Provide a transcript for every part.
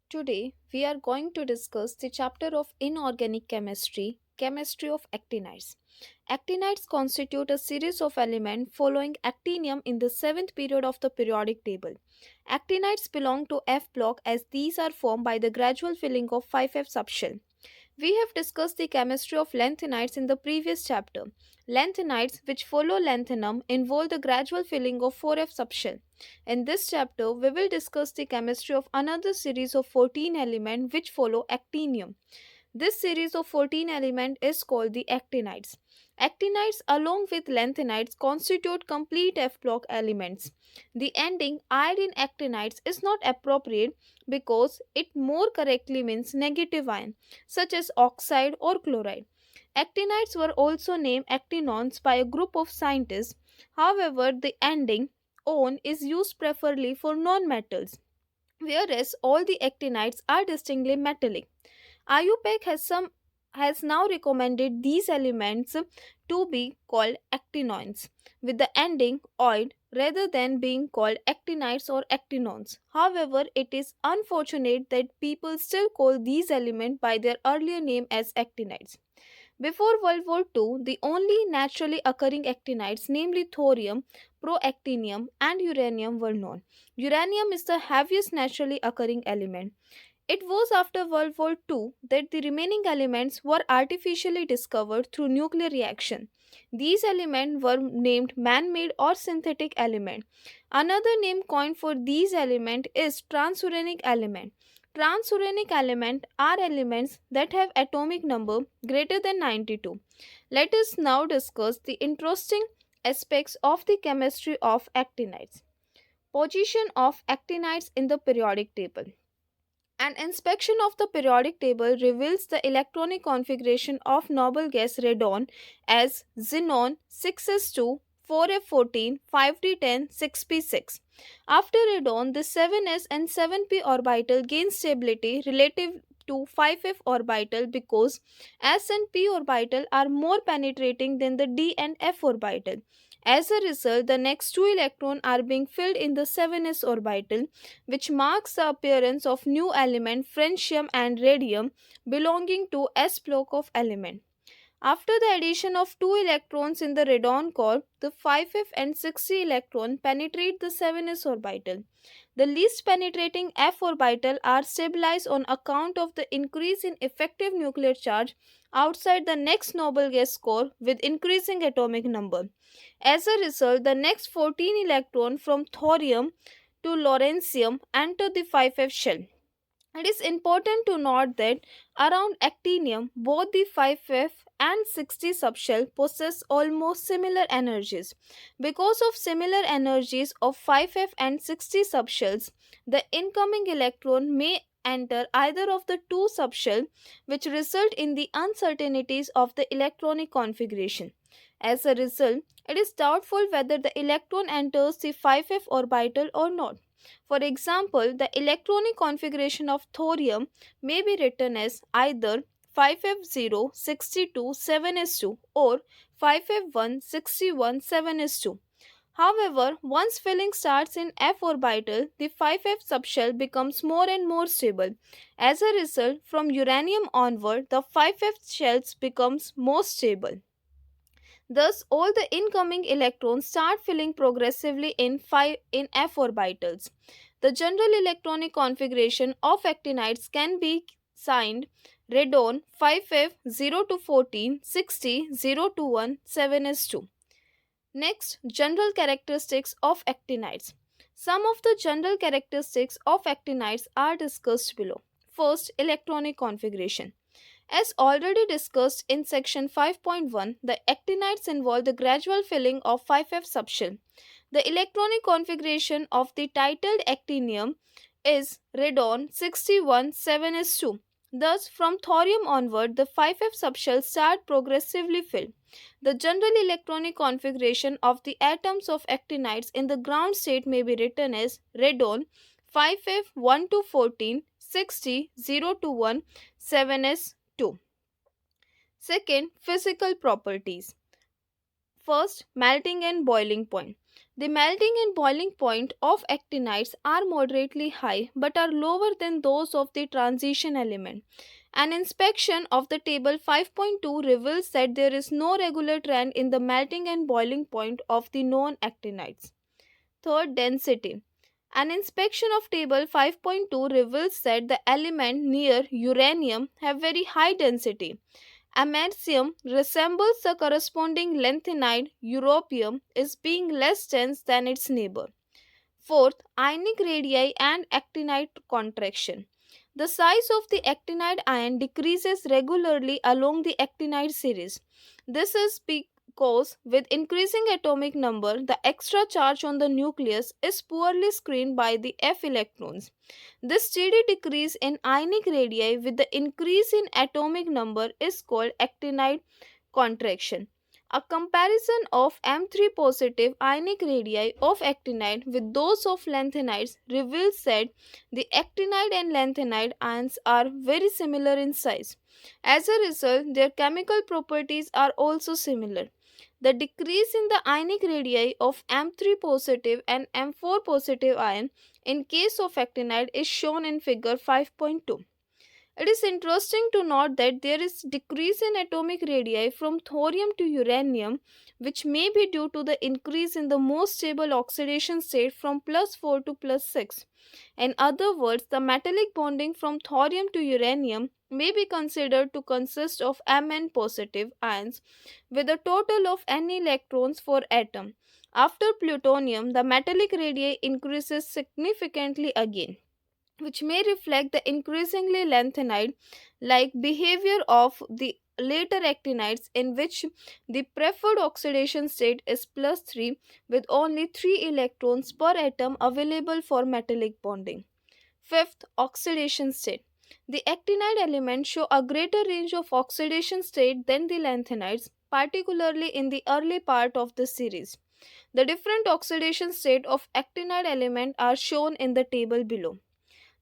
Today, we are going to discuss the chapter of inorganic chemistry, chemistry of actinides. Actinides constitute a series of elements following actinium in the seventh period of the periodic table. Actinides belong to F block as these are formed by the gradual filling of 5F subshell. We have discussed the chemistry of lanthanides in the previous chapter. Lanthanides, which follow lanthanum, involve the gradual filling of 4F subshell. In this chapter, we will discuss the chemistry of another series of 14 elements which follow actinium. This series of 14 elements is called the actinides. Actinides, along with lanthanides, constitute complete F block elements. The ending "-ide in actinides is not appropriate because it more correctly means negative ion, such as oxide or chloride. Actinides were also named actinones by a group of scientists. However, the ending "-one is used preferably for non-metals, whereas all the actinides are distinctly metallic. IUPAC has now recommended these elements to be called actinones with the ending "oid rather than being called actinides or actinones. However, it is unfortunate that people still call these elements by their earlier name as actinides. Before World War II, the only naturally occurring actinides, namely thorium, proactinium, and uranium, were known. Uranium is the heaviest naturally occurring element. It was after World War II that the remaining elements were artificially discovered through nuclear reaction. These elements were named man-made or synthetic element. Another name coined for these elements is transuranic element. Transuranic elements are elements that have atomic number greater than 92. Let us now discuss the interesting aspects of the chemistry of actinides. Position of actinides in the periodic table. An inspection of the periodic table reveals the electronic configuration of noble gas radon as xenon 6s2, 4f14, 5d10, 6p6. After radon, the 7s and 7p orbital gain stability relative to 5f orbital because s and p orbital are more penetrating than the d and f orbital. As a result, the next two electrons are being filled in the 7s orbital, which marks the appearance of new element francium and radium belonging to S block of element. After the addition of two electrons in the radon core, the 5f and 6c electron penetrate the 7s orbital. The least penetrating f orbital are stabilized on account of the increase in effective nuclear charge outside the next noble gas core with increasing atomic number. As a result, the next 14 electrons from thorium to lawrencium enter the 5f shell. It is important to note that around actinium, both the 5F and 60 subshell possess almost similar energies. Because of similar energies of 5F and 60 subshells, the incoming electron may enter either of the two subshell, which result in the uncertainties of the electronic configuration. As a result, it is doubtful whether the electron enters the 5F orbital or not. For example, the electronic configuration of thorium may be written as either 5f0 62 7s2 or 5f1 61 7s2. However, once filling starts in f orbital, the 5f subshell becomes more and more stable. As a result, from uranium onward, the 5f shells becomes more stable. Thus, all the incoming electrons start filling progressively in f orbitals. The general electronic configuration of actinides can be signed radon 5f 0 to 14, 60, 0 to 1, 7s2. Next, general characteristics of actinides. Some of the general characteristics of actinides are discussed below. First, electronic configuration. As already discussed in section 5.1, the actinides involve the gradual filling of 5F subshell. The electronic configuration of the titled actinium is radon 61 7s2. Thus, from thorium onward, the 5F subshells start progressively filled. The general electronic configuration of the atoms of actinides in the ground state may be written as radon 5F 1 to 14, 60, 0 to 1, 7s2. Second, physical properties. First, melting and boiling point. The melting and boiling point of actinides are moderately high but are lower than those of the transition element. An inspection of the table 5.2 reveals that there is no regular trend in the melting and boiling point of the known actinides. Third, density. An inspection of table 5.2 reveals that the element near uranium have very high density. Americium resembles the corresponding lanthanide, europium is being less dense than its neighbor. Fourth, ionic radii and actinide contraction. The size of the actinide ion decreases regularly along the actinide series. This is because, with increasing atomic number, the extra charge on the nucleus is poorly screened by the F electrons. This steady decrease in ionic radii with the increase in atomic number is called actinide contraction. A comparison of M3 positive ionic radii of actinide with those of lanthanides reveals that the actinide and lanthanide ions are very similar in size. As a result, their chemical properties are also similar. The decrease in the ionic radii of M3 positive and M4 positive ion in case of actinide is shown in figure 5.2. It is interesting to note that there is decrease in atomic radii from thorium to uranium, which may be due to the increase in the most stable oxidation state from plus 4 to plus 6. In other words, the metallic bonding from thorium to uranium may be considered to consist of Mn positive ions with a total of n electrons for atom. After plutonium, the metallic radii increases significantly again, which may reflect the increasingly lanthanide like behavior of the later actinides, in which the preferred oxidation state is plus 3 with only 3 electrons per atom available for metallic bonding. Fifth, oxidation state. The actinide elements show a greater range of oxidation state than the lanthanides, particularly in the early part of the series. The different oxidation state of actinide element are shown in the table below.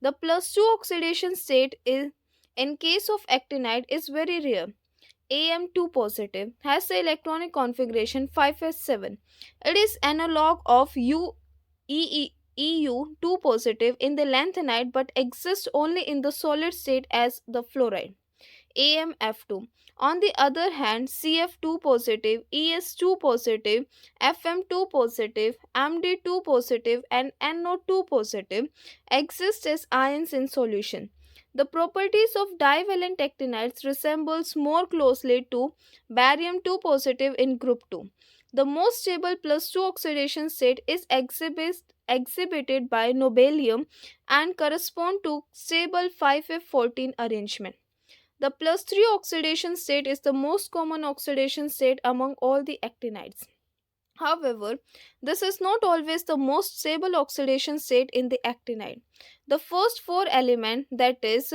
The plus 2 oxidation state is, in case of actinide, is very rare. Am2 positive has the electronic configuration 5s7. It is analog of EU2 positive in the lanthanide but exists only in the solid state as the fluoride. AMF2. On the other hand, CF2 positive, ES2 positive, FM2 positive, MD2 positive, and NO2 positive exist as ions in solution. The properties of divalent actinides resembles more closely to barium 2 positive in group 2. The most stable plus 2 oxidation state is exhibited by nobelium and correspond to stable 5f14 arrangement. The plus 3 oxidation state is the most common oxidation state among all the actinides. However, this is not always the most stable oxidation state in the actinide. The first four elements, that is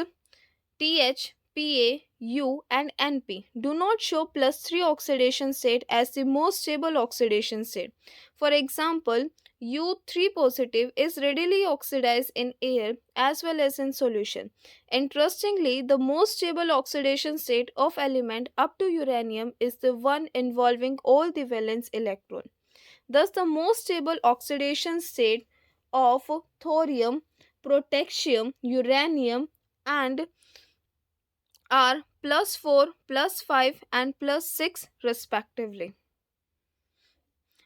TH, Pa, U, and Np, do not show plus 3 oxidation state as the most stable oxidation state. For example, U3 positive is readily oxidized in air as well as in solution. Interestingly, the most stable oxidation state of element up to uranium is the one involving all the valence electron. Thus, the most stable oxidation state of thorium, protactinium, uranium, and are plus 4, plus 5, and plus 6 respectively.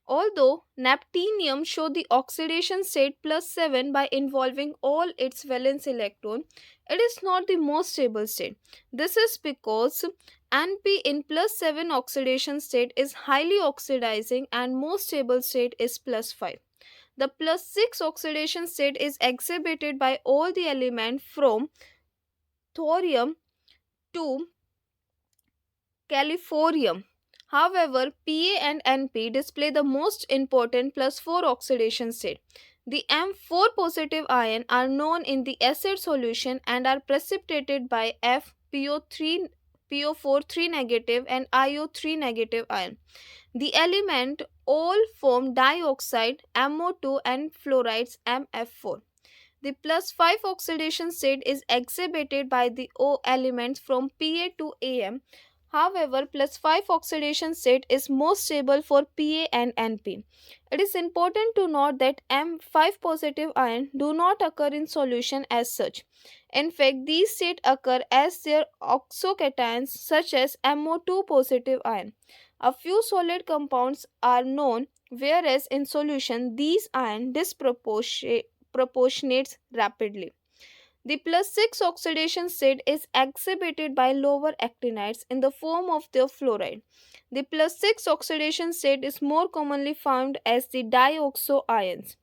Although neptunium show the oxidation state plus 7 by involving all its valence electron, it is not the most stable state. This is because Np in plus 7 oxidation state is highly oxidizing and most stable state is plus 5. The plus 6 oxidation state is exhibited by all the elements from thorium to californium. However, Pa and Np display the most important plus 4 oxidation state. The M4 positive ion are known in the acid solution and are precipitated by FPO3, PO4 3 negative and IO3 negative ion. The element all form dioxide MO2 and fluorides MF4. The plus 5 oxidation state is exhibited by the O elements from Pa to Am. However, plus 5 oxidation state is most stable for Pa and Np. It is important to note that M5 positive ion do not occur in solution as such. In fact, these states occur as their oxocations such as MO2 positive ion. A few solid compounds are known, whereas in solution these ion disproportionates rapidly. The plus 6 oxidation state is exhibited by lower actinides in the form of their fluoride. The plus 6 oxidation state is more commonly found as the dioxo ions.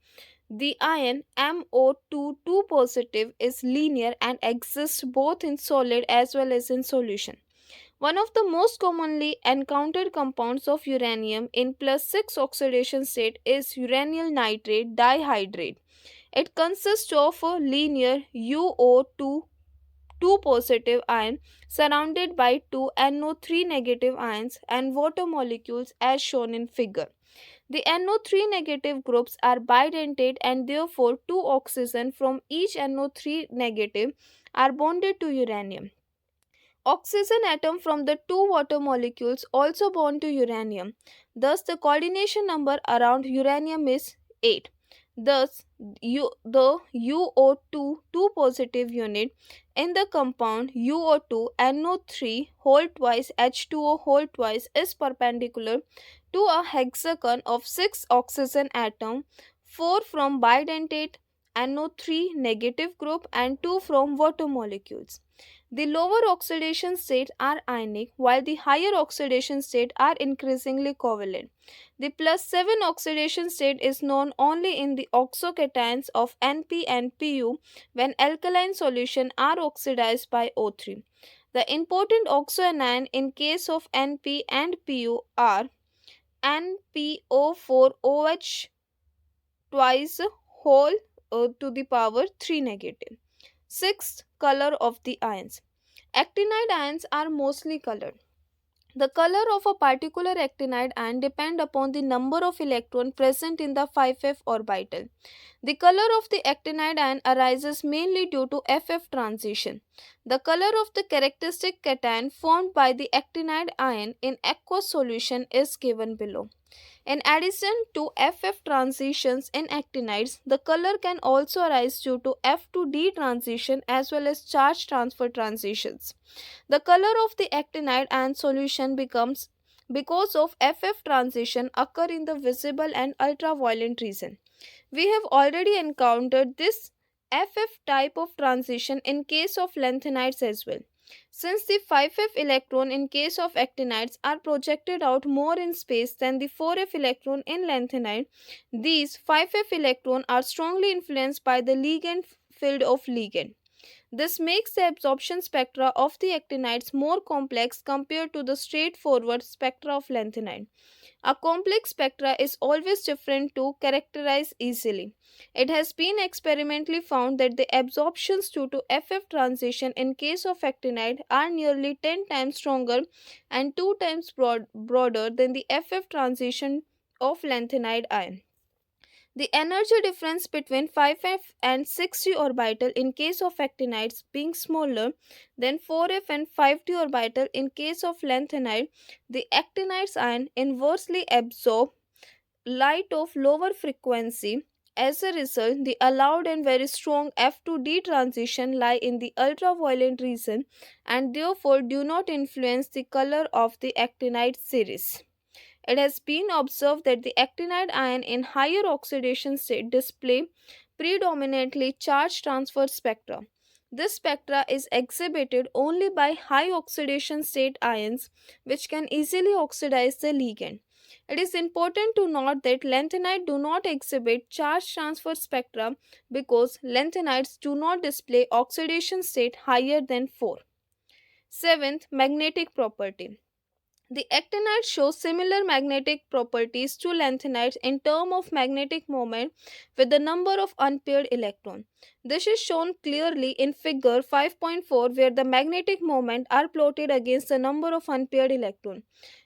The ion MO2 positive is linear and exists both in solid as well as in solution. One of the most commonly encountered compounds of uranium in plus 6 oxidation state is uranyl nitrate dihydrate. It consists of a linear UO2 2 positive ion surrounded by two NO3 negative ions and water molecules as shown in figure. The NO3 negative groups are bidentate and therefore two oxygen from each NO3 negative are bonded to uranium. Oxygen atom from the two water molecules also bond to uranium. Thus, the coordination number around uranium is 8. Thus, the UO2 2 positive unit in the compound UO2 NO3 whole twice H2O whole twice is perpendicular to a hexagon of 6 oxygen atom, 4 from bidentate NO3 negative group and 2 from water molecules. The lower oxidation states are ionic, while the higher oxidation states are increasingly covalent. The plus 7 oxidation state is known only in the oxocations of Np and Pu when alkaline solutions are oxidized by O3. The important oxoanion in case of Np and Pu are NPO4OH twice whole to the power 3 negative. Sixth, color of the ions. Actinide ions are mostly colored. The color of a particular actinide ion depends upon the number of electrons present in the 5f orbital. The color of the actinide ion arises mainly due to FF transition. The color of the characteristic cation formed by the actinide ion in aqueous solution is given below. In addition to FF transitions in actinides, the color can also arise due to F to D transition as well as charge transfer transitions. The color of the actinide ion solution becomes because of FF transition occur in the visible and ultraviolet region. We have already encountered this FF type of transition in case of lanthanides as well. Since the 5f electron in case of actinides are projected out more in space than the 4f electron in lanthanide, these 5f electrons are strongly influenced by the ligand field of ligand. This makes the absorption spectra of the actinides more complex compared to the straightforward spectra of lanthanide. A complex spectra is always different to characterize easily. It has been experimentally found that the absorptions due to FF transition in case of actinide are nearly 10 times stronger and 2 times broader than the FF transition of lanthanide ion. The energy difference between 5f and 6d orbital in case of actinides being smaller than 4f and 5d orbital in case of lanthanide, the actinides ion inversely absorb light of lower frequency. As a result, the allowed and very strong F to D transition lie in the ultraviolet region and therefore do not influence the color of the actinide series. It has been observed that the actinide ion in higher oxidation state display predominantly charge transfer spectra. This spectra is exhibited only by high oxidation state ions which can easily oxidize the ligand. It is important to note that lanthanides do not exhibit charge transfer spectra because lanthanides do not display oxidation state higher than 4. Seventh, magnetic property. The actinides show similar magnetic properties to lanthanides in terms of magnetic moment with the number of unpaired electrons. This is shown clearly in figure 5.4 where the magnetic moment are plotted against the number of unpaired electrons.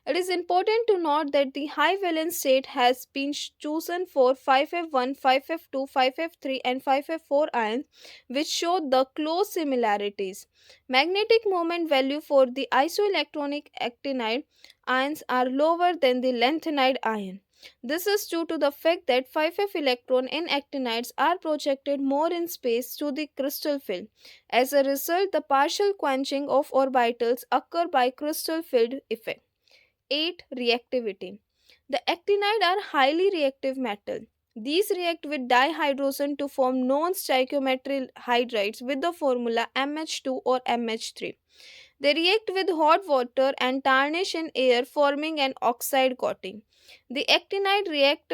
It is important to note that the high valence state has been chosen for 5F1, 5F2, 5F3, and 5F4 ions, which show the close similarities. Magnetic moment value for the isoelectronic actinide ions are lower than the lanthanide ion. This is due to the fact that 5F electron in actinides are projected more in space to the crystal field. As a result, the partial quenching of orbitals occur by crystal field effect. 8. Reactivity. The actinide are highly reactive metal. These react with dihydrogen to form non-stoichiometry hydrides with the formula MH2 or MH3. They react with hot water and tarnish in air, forming an oxide coating. The actinide react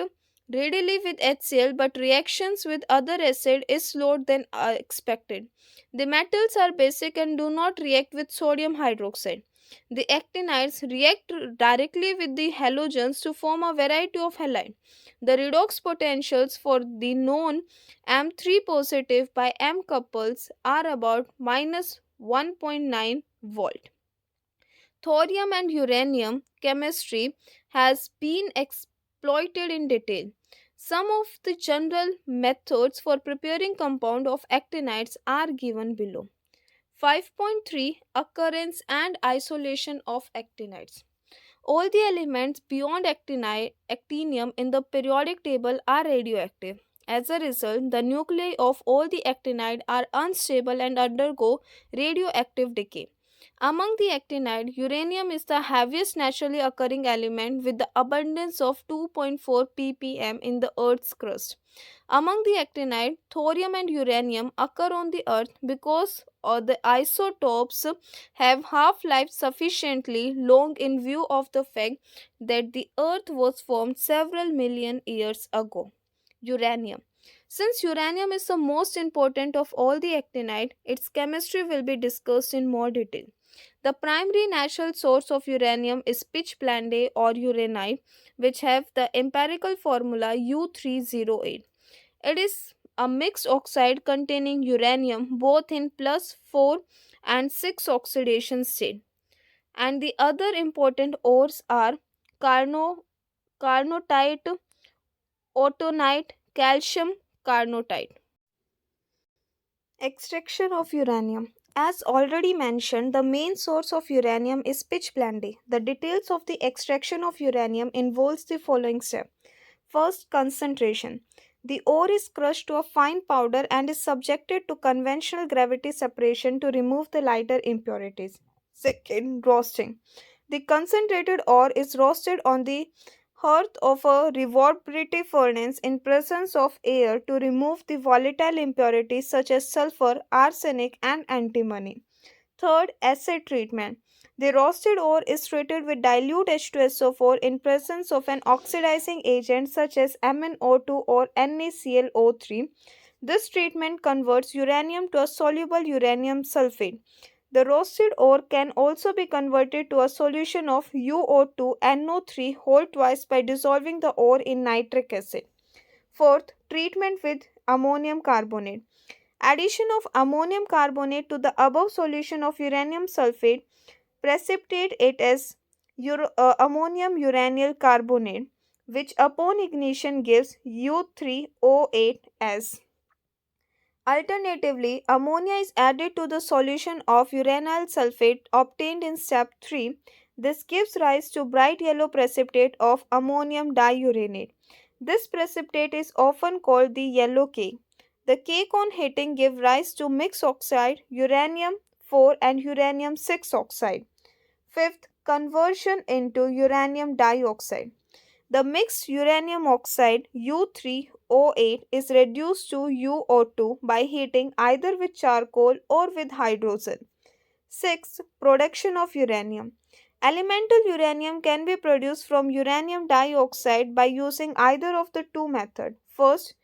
readily with HCl, but reactions with other acid is slower than expected. The metals are basic and do not react with sodium hydroxide. The actinides react directly with the halogens to form a variety of halide. The redox potentials for the known M3 positive by M couples are about minus 1.9 volt. Thorium and uranium chemistry has been exploited in detail. Some of the general methods for preparing compound of actinides are given below. 5.3 Occurrence and isolation of actinides. All the elements beyond actinium in the periodic table are radioactive. As a result, the nuclei of all the actinide are unstable and undergo radioactive decay. Among the actinide, uranium is the heaviest naturally occurring element with the abundance of 2.4 ppm in the Earth's crust. Among the actinide, thorium and uranium occur on the Earth because the isotopes have half-life sufficiently long in view of the fact that the Earth was formed several million years ago. Uranium. Since uranium is the most important of all the actinide, its chemistry will be discussed in more detail. The primary natural source of uranium is pitch blende or uranite, which have the empirical formula U308. It is a mixed oxide containing uranium both in plus 4 and 6 oxidation state. And the other important ores are carno, carnotite, autunite, calcium carnotite. Extraction of uranium. As already mentioned, the main source of uranium is pitchblende. The details of the extraction of uranium involves the following step. First, concentration. The ore is crushed to a fine powder and is subjected to conventional gravity separation to remove the lighter impurities. Second, roasting. The concentrated ore is roasted on the hearth of a reverberative furnace in presence of air to remove the volatile impurities such as sulfur, arsenic, and antimony. Third, acid treatment. The roasted ore is treated with dilute H2SO4 in presence of an oxidizing agent such as MnO2 or NaClO3. This treatment converts uranium to a soluble uranium sulfate. The roasted ore can also be converted to a solution of UO2 NO3 whole twice by dissolving the ore in nitric acid. Fourth, treatment with ammonium carbonate. Addition of ammonium carbonate to the above solution of uranium sulfate precipitate it as ammonium uranyl carbonate, which upon ignition gives U3O8 as. Alternatively, ammonia is added to the solution of uranyl sulfate obtained in step 3. This gives rise to bright yellow precipitate of ammonium diuranate. This precipitate is often called the yellow cake. The cake on heating gives rise to mixed oxide, uranium 4 and uranium 6 oxide. Fifth, conversion into uranium dioxide. The mixed uranium oxide U3O8 is reduced to UO2 by heating either with charcoal or with hydrogen. Sixth, production of uranium. Elemental uranium can be produced from uranium dioxide by using either of the two methods. First,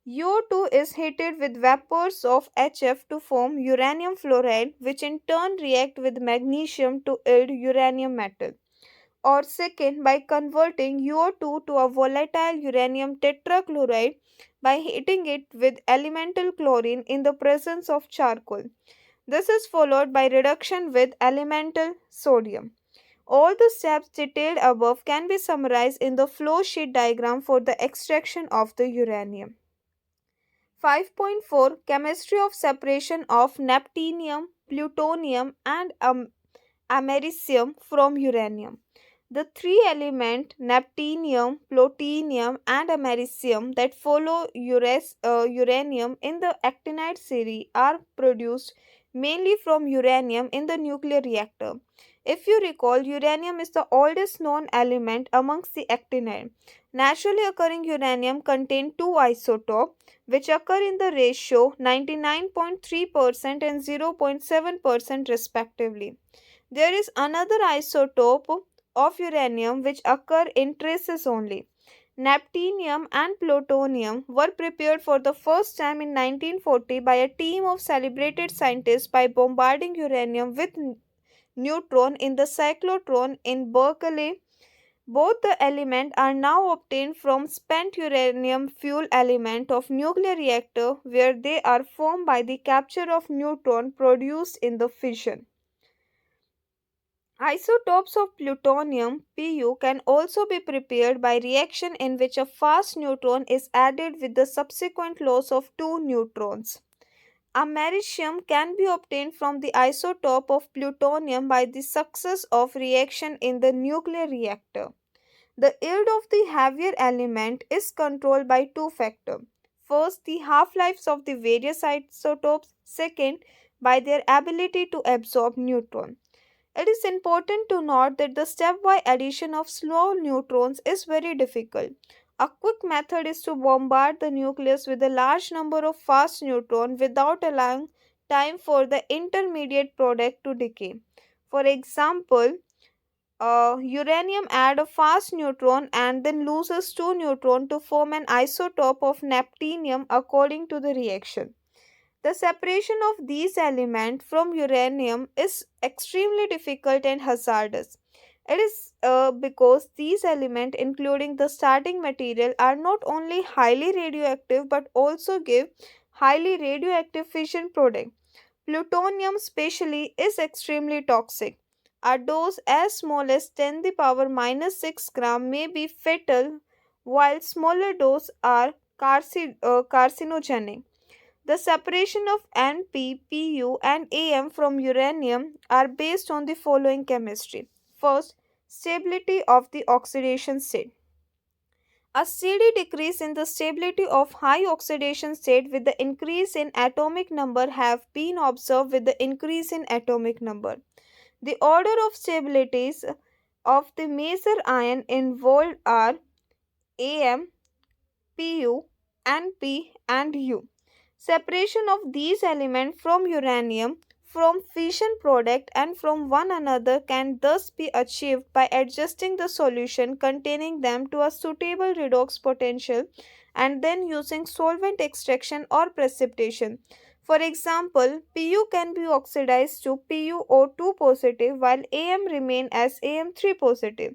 UO2 is heated with vapors of HF to form uranium fluoride, which in turn react with magnesium to yield uranium metal. Or second, by converting UO2 to a volatile uranium tetrachloride by heating it with elemental chlorine in the presence of charcoal. This is followed by reduction with elemental sodium. All the steps detailed above can be summarized in the flow sheet diagram for the extraction of the uranium. 5.4 Chemistry of separation of neptunium, plutonium, and americium from uranium. The three elements neptunium, plutonium, and americium that follow uranium in the actinide series are produced mainly from uranium in the nuclear reactor. If you recall, uranium is the oldest known element amongst the actinide. Naturally occurring uranium contains two isotopes which occur in the ratio 99.3% and 0.7% respectively. There is another isotope of uranium which occur in traces only. Neptunium and plutonium were prepared for the first time in 1940 by a team of celebrated scientists by bombarding uranium with neutron in the cyclotron in Berkeley. Both the elements are now obtained from spent uranium fuel element of nuclear reactor where they are formed by the capture of neutron produced in the fission. Isotopes of plutonium Pu can also be prepared by reaction in which a fast neutron is added with the subsequent loss of two neutrons. Americium can be obtained from the isotope of plutonium by the success of reaction in the nuclear reactor. The yield of the heavier element is controlled by two factors. First, the half-lives of the various isotopes. Second, by their ability to absorb neutron. It is important to note that the stepwise addition of slow neutrons is very difficult. A quick method is to bombard the nucleus with a large number of fast neutrons without allowing time for the intermediate product to decay. For example, uranium add a fast neutron and then loses two neutrons to form an isotope of neptunium according to the reaction. The separation of these elements from uranium is extremely difficult and hazardous. It is because these elements, including the starting material, are not only highly radioactive but also give highly radioactive fission product. Plutonium, especially, is extremely toxic. A dose as small as 10 to the power minus 6 gram may be fatal, while smaller doses are carcinogenic. The separation of Np, Pu, and Am from uranium are based on the following chemistry. First, stability of the oxidation state. A steady decrease in the stability of high oxidation state with the increase in atomic number have been observed with the increase in atomic number. The order of stabilities of the major ion involved are Am, Pu, Np, and U. Separation of these elements from uranium, from fission product and from one another can thus be achieved by adjusting the solution containing them to a suitable redox potential and then using solvent extraction or precipitation. For example, Pu can be oxidized to PuO2 positive while Am remain as Am3 positive.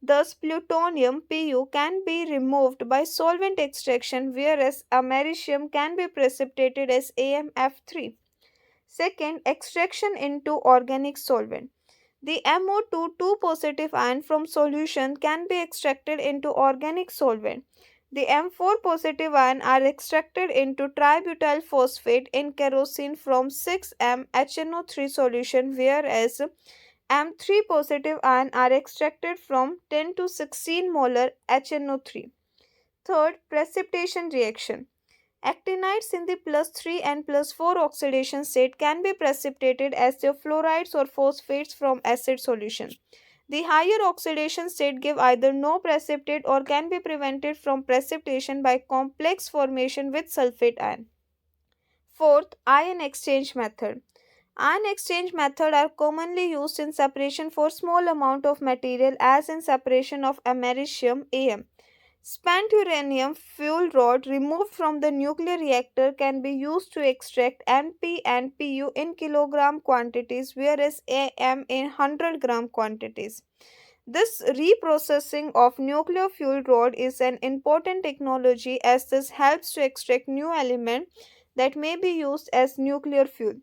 Thus, plutonium Pu can be removed by solvent extraction, whereas americium can be precipitated as AmF3. Second, extraction into organic solvent. The MO2 2 positive ion from solution can be extracted into organic solvent. The M4 positive ion are extracted into tributyl phosphate in kerosene from 6M-HNO3 solution, whereas M3 positive ion are extracted from 10 to 16 molar HNO3. Third, precipitation reaction. Actinides in the plus 3 and plus 4 oxidation state can be precipitated as their fluorides or phosphates from acid solution. The higher oxidation state give either no precipitate or can be prevented from precipitation by complex formation with sulfate ion. Fourth, ion exchange method. Ion exchange method are commonly used in separation for small amount of material as in separation of americium Am. Spent uranium fuel rod removed from the nuclear reactor can be used to extract Np and Pu in kilogram quantities whereas Am in 100 gram quantities. This reprocessing of nuclear fuel rod is an important technology as this helps to extract new element that may be used as nuclear fuel.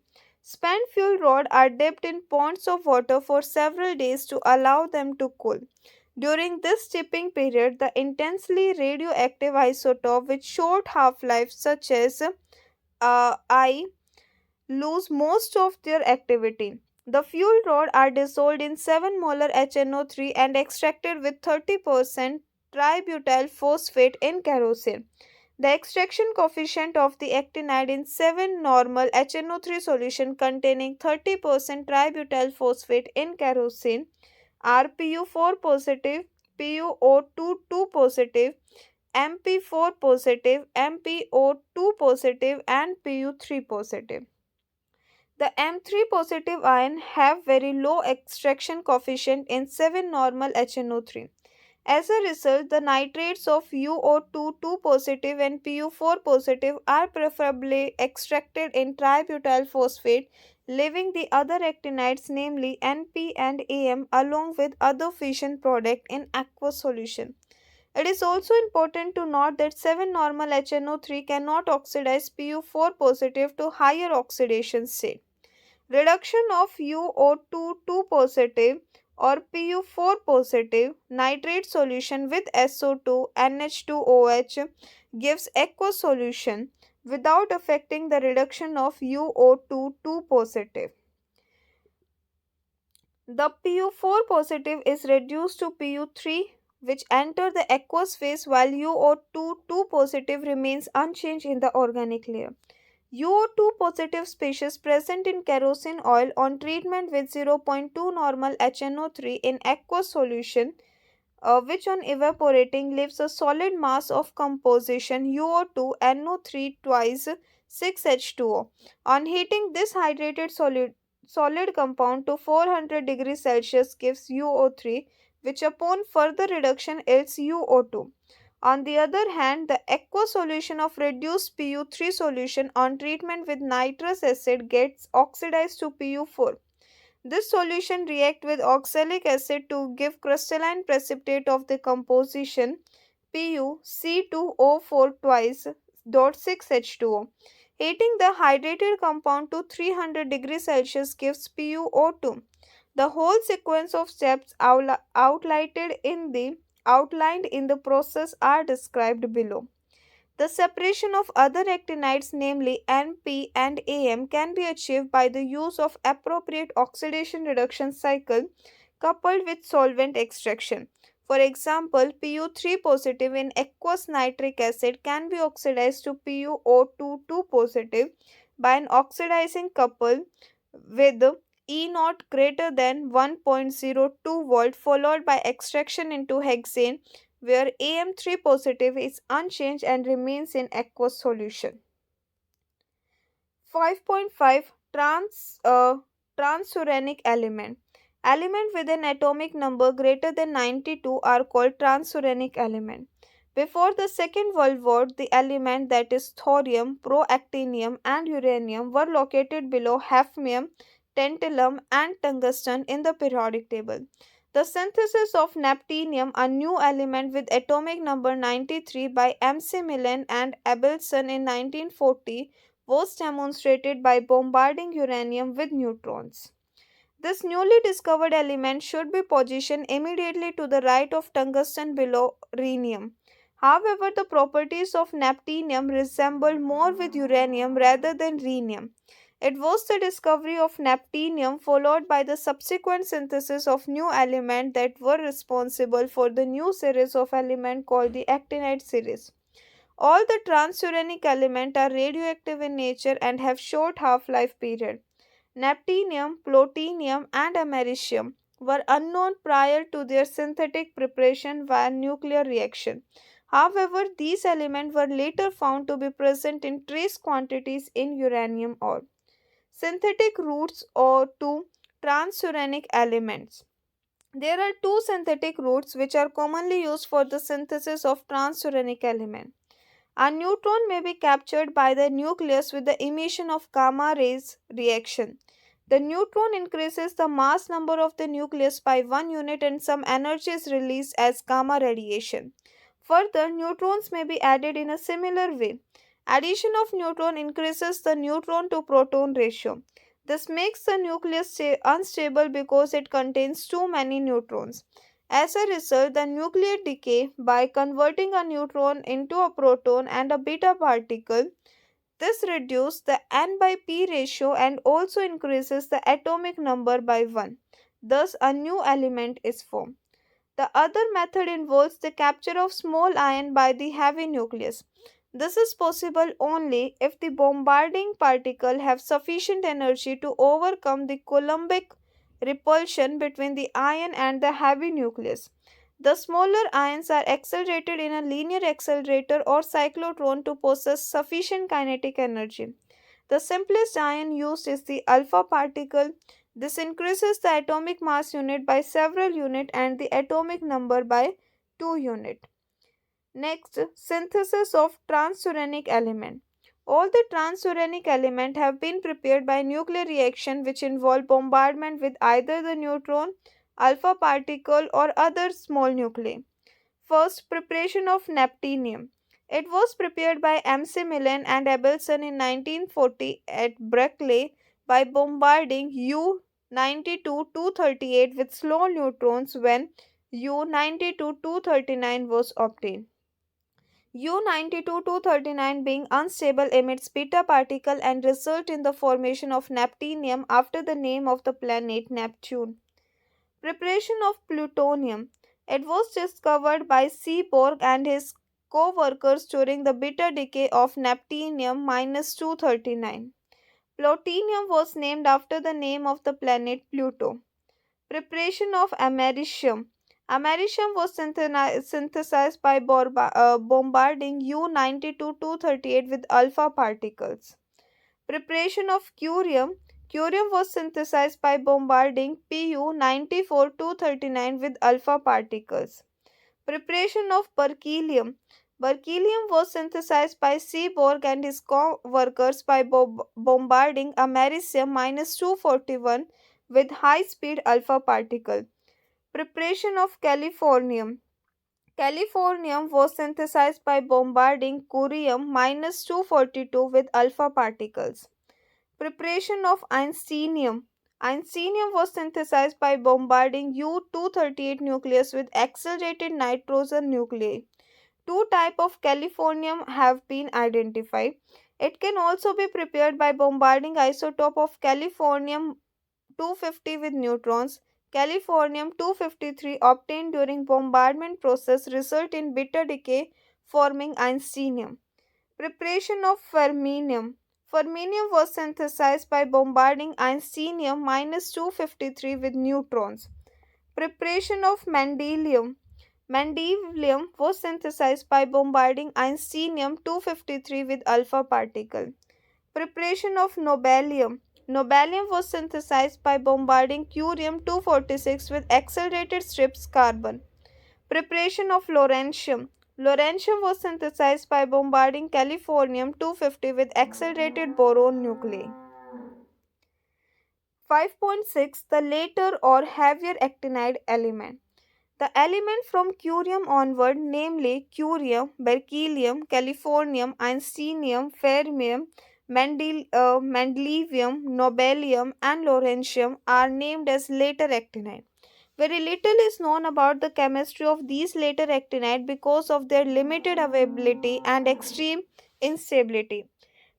Spent fuel rods are dipped in ponds of water for several days to allow them to cool. During this dipping period, the intensely radioactive isotope with short half-life such as I lose most of their activity. The fuel rod are dissolved in 7 molar HNO3 and extracted with 30% tributyl phosphate in kerosene. The extraction coefficient of the actinide in 7 normal HNO3 solution containing 30% tributyl phosphate in kerosene are Pu4 positive, PuO2 2 positive, MP4 positive, MPO2 positive, and Pu3 positive. The M3 positive ion have very low extraction coefficient in 7 normal HNO3. As a result, the nitrates of UO2 2 positive and Pu4 positive are preferably extracted in tributyl phosphate, leaving the other actinides, namely NP and AM, along with other fission product in aqueous solution. It is also important to note that 7 normal HNO3 cannot oxidize Pu4 positive to higher oxidation state. Reduction of UO2 2 positive or Pu4 positive nitrate solution with SO2 NH2OH gives aqueous solution without affecting the reduction of UO2 2 positive. The Pu4 positive is reduced to Pu3 which enter the aqueous phase while UO2 2 positive remains unchanged in the organic layer. UO2 positive species present in kerosene oil on treatment with zero point 0.2 normal HNO3 in aqueous solution, which on evaporating leaves a solid mass of composition UO2 NO3 twice 6H2O. On heating this hydrated solid compound to 400 degrees Celsius gives UO3, which upon further reduction yields UO2. On the other hand, the aqueous solution of reduced Pu3 solution on treatment with nitrous acid gets oxidized to Pu4. This solution reacts with oxalic acid to give crystalline precipitate of the composition PuC2O4 twice dot 6H2O. Heating the hydrated compound to 300 degrees Celsius gives PuO2. The whole sequence of steps outlined in the process are described below. The separation of other actinides, namely NP and AM, can be achieved by the use of appropriate oxidation reduction cycle coupled with solvent extraction. For example, Pu3 positive in aqueous nitric acid can be oxidized to PuO2 2 positive by an oxidizing couple with E naught greater than 1.02 volt followed by extraction into hexane where Am3 positive is unchanged and remains in aqueous solution. 5.5 Transuranic element. Element with an atomic number greater than 92 are called transuranic element. Before the Second World War, the element that is thorium, proactinium, and uranium were located below hafnium, tantalum, and tungsten in the periodic table. The synthesis of neptunium, a new element with atomic number 93 by M.C. Millen and Abelson in 1940, was demonstrated by bombarding uranium with neutrons. This newly discovered element should be positioned immediately to the right of tungsten below rhenium. However, the properties of neptunium resemble more with uranium rather than rhenium. It was the discovery of neptunium followed by the subsequent synthesis of new elements that were responsible for the new series of elements called the actinide series. All the transuranic elements are radioactive in nature and have short half-life period. Neptunium, plutonium, and americium were unknown prior to their synthetic preparation via nuclear reaction. However, these elements were later found to be present in trace quantities in uranium ore. Synthetic routes or to transuranic elements. There are two synthetic routes which are commonly used for the synthesis of transuranic element. A neutron may be captured by the nucleus with the emission of gamma rays reaction. The neutron increases the mass number of the nucleus by 1 unit and some energy is released as gamma radiation. Further, neutrons may be added in a similar way. Addition of neutron increases the neutron to proton ratio. This makes the nucleus unstable because it contains too many neutrons. As a result, the nuclear decay by converting a neutron into a proton and a beta particle. This reduces the n by p ratio and also increases the atomic number by 1. Thus, a new element is formed. The other method involves the capture of small ion by the heavy nucleus. This is possible only if the bombarding particle have sufficient energy to overcome the Coulombic repulsion between the ion and the heavy nucleus. The smaller ions are accelerated in a linear accelerator or cyclotron to possess sufficient kinetic energy. The simplest ion used is the alpha particle. This increases the atomic mass unit by several units and the atomic number by 2 units. Next, synthesis of transuranic element. All the transuranic elements have been prepared by nuclear reaction which involve bombardment with either the neutron, alpha particle or other small nuclei. First, preparation of neptunium. It was prepared by M.C. Millen and Abelson in 1940 at Berkeley by bombarding U-92-238 with slow neutrons when U-92-239 was obtained. U-92-239 being unstable emits beta particle and result in the formation of neptunium after the name of the planet Neptune. Preparation of plutonium. It was discovered by Seaborg and his co-workers during the beta decay of neptunium 239. Plutonium was named after the name of the planet Pluto. Preparation of americium. Americium was synthesized by bombarding U-92-238 with alpha particles. Preparation of curium. Curium was synthesized by bombarding Pu-94-239 with alpha particles. Preparation of berkelium. Berkelium was synthesized by Seaborg and his co-workers by bombarding americium 241 with high-speed alpha particle. Preparation of californium. Californium was synthesized by bombarding curium 242 with alpha particles. Preparation of Einsteinium. Einsteinium was synthesized by bombarding U-238 nucleus with accelerated nitrogen nuclei. Two types of californium have been identified. It can also be prepared by bombarding isotope of californium 250 with neutrons. Californium 253 obtained during bombardment process result in beta decay forming Einsteinium. Preparation of fermium. Fermium was synthesized by bombarding Einsteinium 253 with neutrons. Preparation of mendelium. Mendelium was synthesized by bombarding Einsteinium 253 with alpha particle. Preparation of nobelium. Nobelium was synthesized by bombarding curium 246 with accelerated strips carbon. Preparation of lawrencium. Lawrencium was synthesized by bombarding californium 250 with accelerated boron nuclei. 5.6 The later or heavier actinide element. The element from curium onward, namely curium, berkelium, californium, einsteinium, fermium, mendelevium, nobelium, and lawrencium, are named as later actinide. Very little is known about the chemistry of these later actinides because of their limited availability and extreme instability.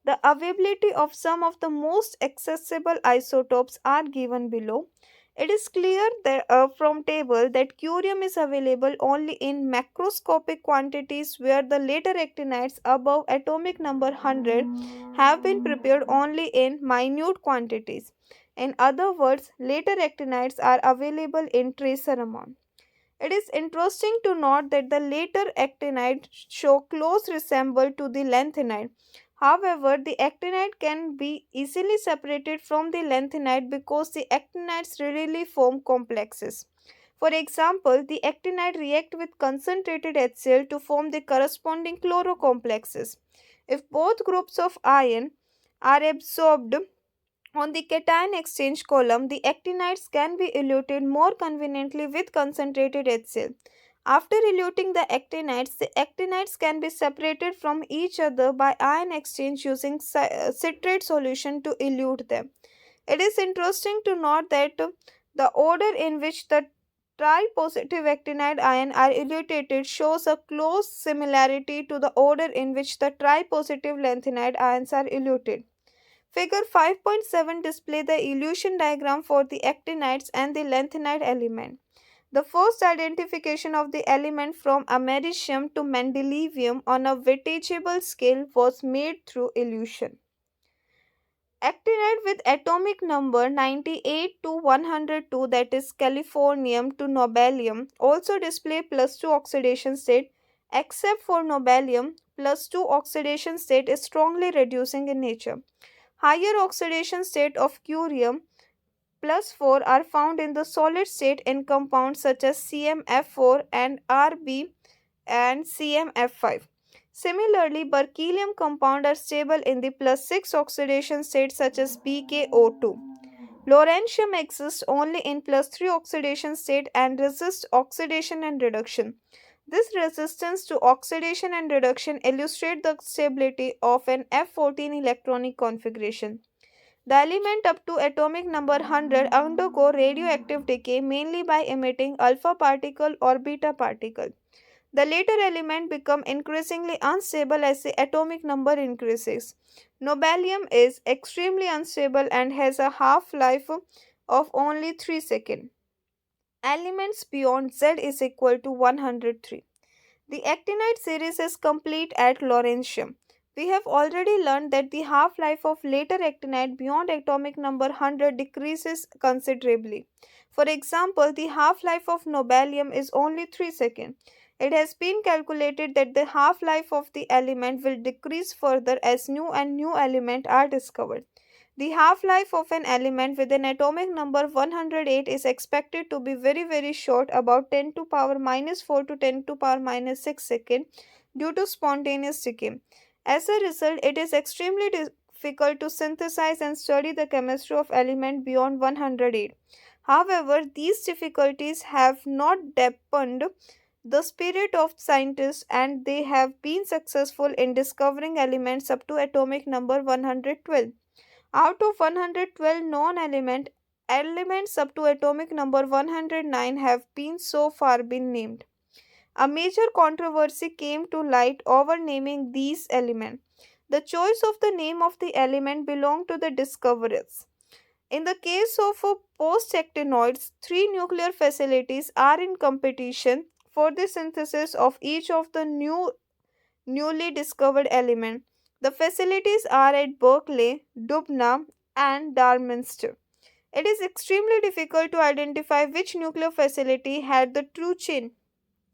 The availability of some of the most accessible isotopes are given below. It is clear that, from table that curium is available only in macroscopic quantities where the later actinides above atomic number 100 have been prepared only in minute quantities. In other words, later actinides are available in tracer amount. It is interesting to note that the later actinides show close resemblance to the lanthanide. However, the actinide can be easily separated from the lanthanide because the actinides readily form complexes. For example, the actinide react with concentrated HCl to form the corresponding chlorocomplexes. If both groups of ion are absorbed on the cation exchange column, the actinides can be eluted more conveniently with concentrated HCl. After eluting the actinides can be separated from each other by ion exchange using citrate solution to elute them. It is interesting to note that the order in which the tripositive actinide ion are elucidated shows a close similarity to the order in which the tripositive lanthanide ions are elucidated. Figure 5.7 display the elution diagram for the actinides and the lanthanide element. The first identification of the element from americium to mendelevium on a weightageable scale was made through elution. Actinide with atomic number 98 to 102, that is californium to nobelium, also display plus 2 oxidation state, except for nobelium. Plus 2 oxidation state is strongly reducing in nature. Higher oxidation state of curium plus 4 are found in the solid state in compounds such as CmF4 and Rb and CmF5. Similarly, berkelium compounds are stable in the plus 6 oxidation state such as BKO2. Lawrencium exists only in plus 3 oxidation state and resists oxidation and reduction. This resistance to oxidation and reduction illustrates the stability of an F14 electronic configuration. The element up to atomic number 100 undergo radioactive decay mainly by emitting alpha particle or beta particle. The later element become increasingly unstable as the atomic number increases. Nobelium is extremely unstable and has a half-life of only 3 seconds. Elements beyond Z is equal to 103. The actinide series is complete at lawrencium. We have already learned that the half-life of later actinide beyond atomic number 100 decreases considerably. For example, the half-life of nobelium is only 3 seconds. It has been calculated that the half-life of the element will decrease further as new and new elements are discovered. The half-life of an element with an atomic number 108 is expected to be very short, about 10 to power minus 4 to 10 to power minus 6 second due to spontaneous decay. As a result, it is extremely difficult to synthesize and study the chemistry of element beyond 108. However, these difficulties have not dampened the spirit of scientists and they have been successful in discovering elements up to atomic number 112. Out of 112 known elements up to atomic number 109 have been so far been named. A major controversy came to light over naming these elements. The choice of the name of the element belonged to the discoverers. In the case of post-actinoids, three nuclear facilities are in competition for the synthesis of each of the newly discovered element. The facilities are at Berkeley, Dubna, and Darmstadt. It is extremely difficult to identify which nuclear facility had the true chain.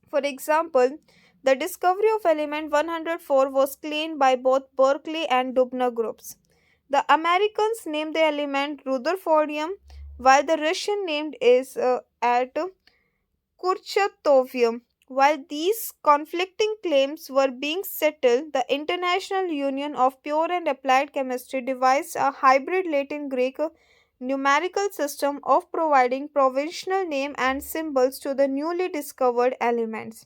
For example, the discovery of element 104 was claimed by both Berkeley and Dubna groups. The Americans named the element Rutherfordium, while the Russian named is at Kurchatovium. While these conflicting claims were being settled, the International Union of Pure and Applied Chemistry devised a hybrid Latin Greek numerical system of providing provisional name and symbols to the newly discovered elements.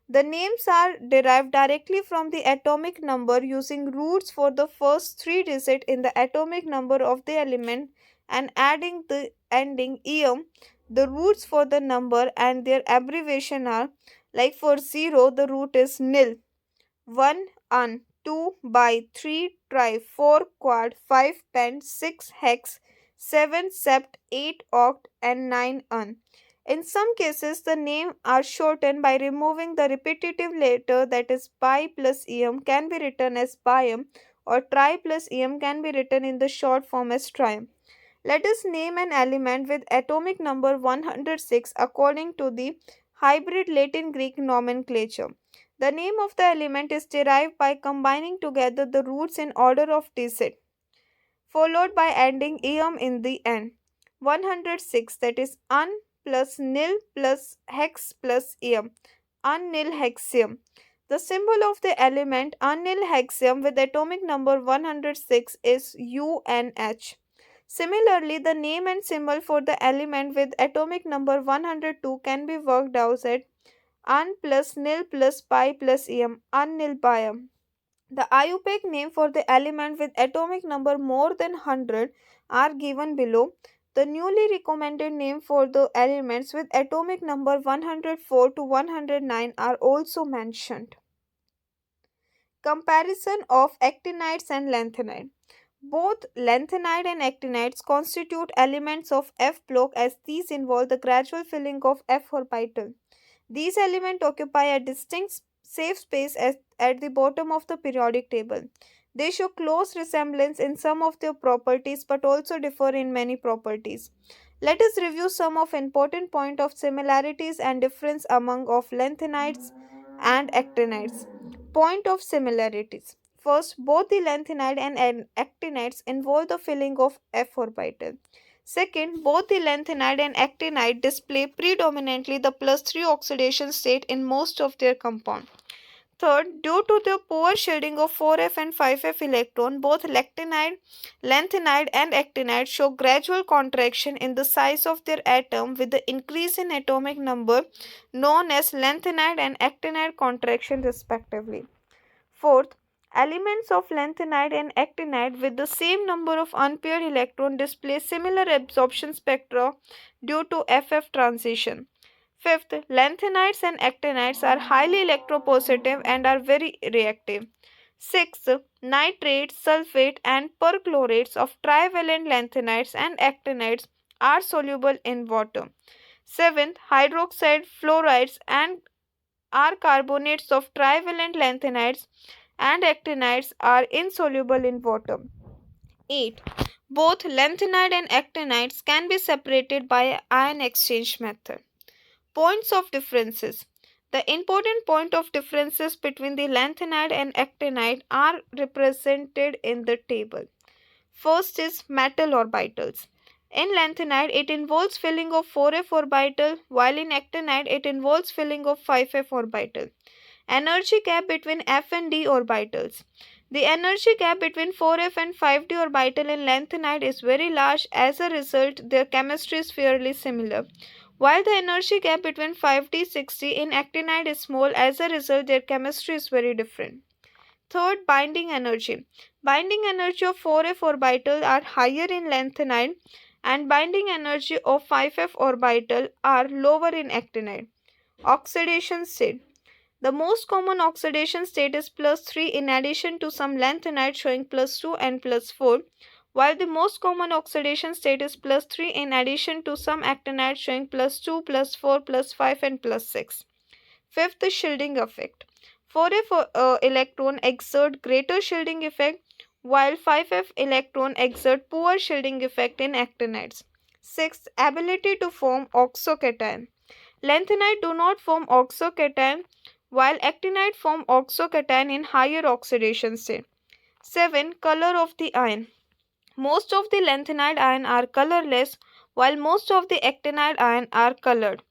The names are derived directly from the atomic number using roots for the first three digits in the atomic number of the element and adding the ending "ium." The roots for the number and their abbreviation are like for 0 the root is nil, 1 un, 2 by, 3 tri, 4 quad, 5 pent, 6 hex, 7 sept, 8 oct and 9 un. In some cases, the names are shortened by removing the repetitive letter, that is pi plus em can be written as bium or tri plus em can be written in the short form as trium. Let us name an element with atomic number 106 according to the hybrid Latin Greek nomenclature. The name of the element is derived by combining together the roots in order of digit, followed by adding em in the end. 106, that is un plus nil plus hex plus em, unnilhexium. The symbol of the element unnilhexium with atomic number 106 is UNH. Similarly, the name and symbol for the element with atomic number 102 can be worked out as un plus nil plus pi plus em, unnilbium. The IUPAC name for the element with atomic number more than 100 are given below. The newly recommended name for the elements with atomic number 104 to 109 are also mentioned. Comparison of actinides and lanthanides. Both lanthanide and actinides constitute elements of F block as these involve the gradual filling of F orbital. These elements occupy a distinct safe space at the bottom of the periodic table. They show close resemblance in some of their properties but also differ in many properties. Let us review some of important point of similarities and difference among of lanthanides and actinides. Point of similarities. First, both the lanthanide and actinides involve the filling of F orbital. Second, both the lanthanide and actinide display predominantly the plus 3 oxidation state in most of their compound. Third, due to the poor shielding of 4f and 5f electron, both lanthanide and actinide show gradual contraction in the size of their atom with the increase in atomic number known as lanthanide and actinide contraction respectively. Fourth, elements of lanthanide and actinide with the same number of unpaired electrons display similar absorption spectra due to FF transition. Fifth, lanthanides and actinides are highly electropositive and are very reactive. Sixth, nitrates, sulfate, and perchlorates of trivalent lanthanides and actinides are soluble in water. Seventh, hydroxide, fluorides, and are carbonates of trivalent lanthanides and actinides are insoluble in water. 8. Both lanthanide and actinides can be separated by ion exchange method. Points of differences. The important point of differences between the lanthanide and actinide are represented in the table. First is metal orbitals. In lanthanide, it involves filling of 4f orbital, while in actinide, it involves filling of 5f orbital. Energy gap between f and d orbitals. The energy gap between 4f and 5d orbital in lanthanide is very large. As a result, their chemistry is fairly similar. While the energy gap between 5d 6d in actinide is small, as a result, their chemistry is very different. Third, binding energy. Binding energy of 4f orbital are higher in lanthanide and binding energy of 5f orbital are lower in actinide. Oxidation state. The most common oxidation state is plus 3 in addition to some lanthanide showing plus 2 and plus 4, while the most common oxidation state is plus 3 in addition to some actinide showing plus 2, plus 4, plus 5 and plus 6. Fifth, the shielding effect. 4f electron exert greater shielding effect while 5f electron exert poor shielding effect in actinides. Sixth, ability to form oxocation. Lanthanide do not form oxocation while actinide form oxocation in higher oxidation state. 7. Color of the ion. Most of the lanthanide ion are colorless while most of the actinide ion are colored.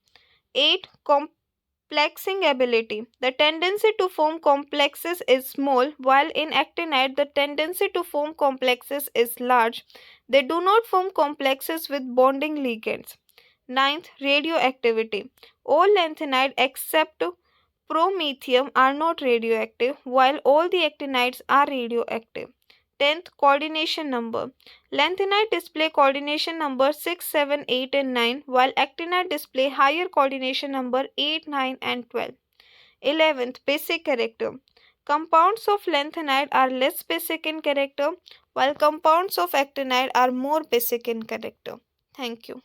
8. Complexing ability. The tendency to form complexes is small while in actinide the tendency to form complexes is large. They do not form complexes with bonding ligands. Ninth, radioactivity. All lanthanide except promethium are not radioactive, while all the actinides are radioactive. 10th, coordination number. Lanthanide display coordination number 6, 7, 8 and 9, while actinide display higher coordination number 8, 9 and 12. 11th, basic character. Compounds of lanthanide are less basic in character, while compounds of actinide are more basic in character. Thank you.